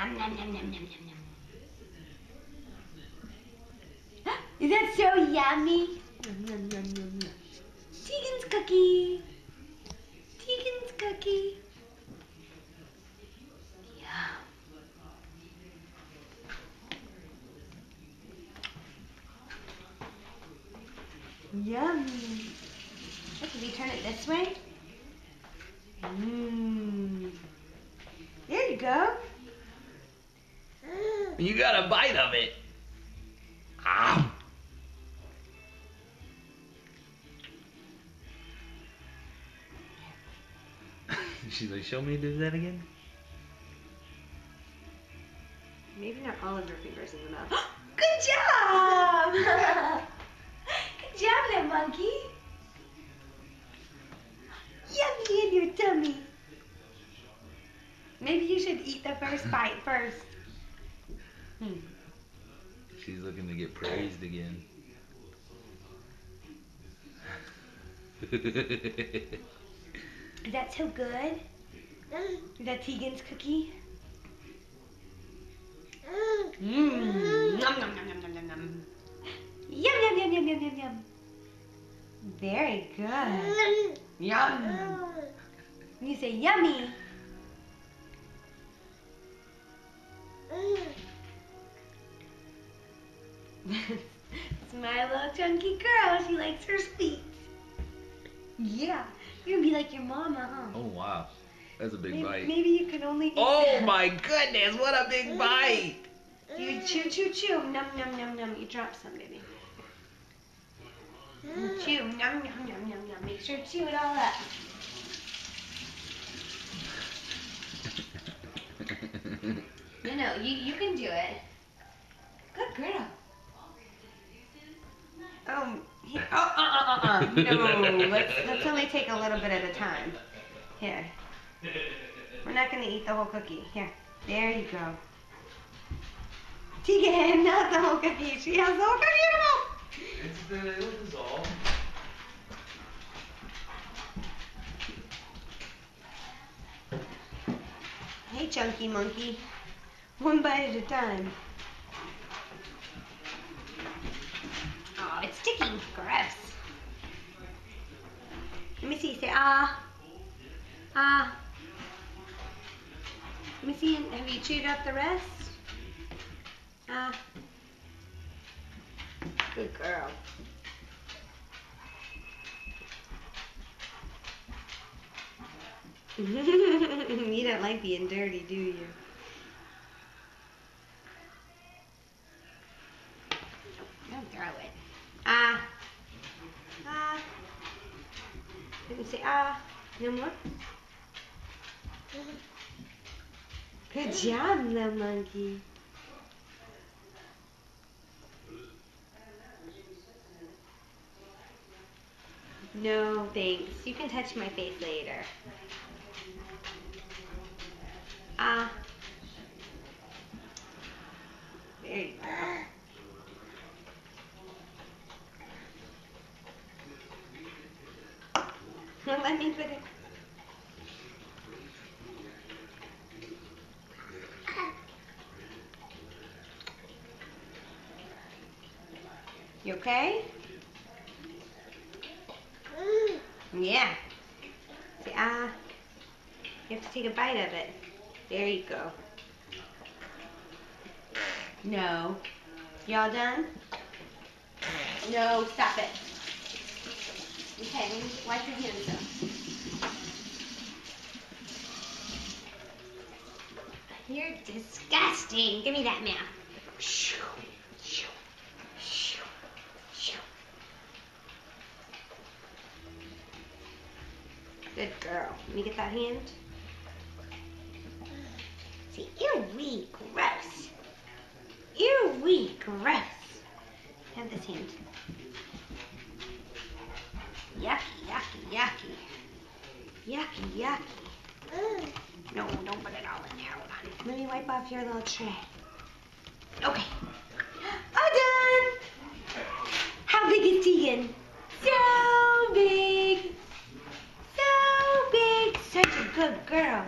Nom, nom, nom, nom, nom, nom, nom. Is that so yummy? Nom, nom, nom, nom, nom. Tegan's cookie. Tegan's cookie. Yummy. Look, if we turn it this way. Mmm. There you go. You got a bite of it. Ow. She's like, show me to do that again? Maybe not all of your fingers in the mouth. Good job! Good job, little monkey. Yummy in your tummy. Maybe you should eat the first bite first. She's looking to get praised again. Is that so good? Is that Tegan's cookie? Mmm. Nom, nom, nom, nom, nom, nom, nom. Yum, yum, yum, yum, yum, yum, yum. Very good. Yum. You say yummy. It's my little chunky girl. She likes her sweets. Yeah. You're gonna be like your mama, huh? Oh, wow. That's a big bite. Maybe you can only eat Oh, my goodness. What a big bite. You chew, chew, chew. Num, num, num, num. You dropped some, baby. Chew. Num, num, num, num, num. Make sure to chew it all up. No, you can do it. Good girl. No, let's only take a little bit at a time. Here. We're not going to eat the whole cookie. Here. There you go. Tegan, not the whole cookie. She has the whole cookie in her mouth. It'll dissolve. Hey, chunky monkey. One bite at a time. Oh, it's sticking. Gross. Let me see. Say ah. Ah. Let me see. Have you chewed up the rest? Ah. Good girl. You don't like being dirty, do you? Don't throw it. Ah. Ah. Let me say ah. No more? Good job, little monkey. No, thanks. You can touch my face later. Ah. There you go. Let me put it. You okay? Yeah. Say ah. You have to take a bite of it. There you go. No. Y'all done? No, stop it. Okay, wipe your hands up. You're disgusting. Give me that mouth. Good girl. Let me get that hand. See, ew-wee, gross. Ew-wee, gross. Have this hand. Yucky, yucky, yucky. Yucky, yucky. No, don't put it all in there. Hold on. Let me wipe off your little tray. Okay. All done. How big is Tegan? So big. So big. Such a good girl.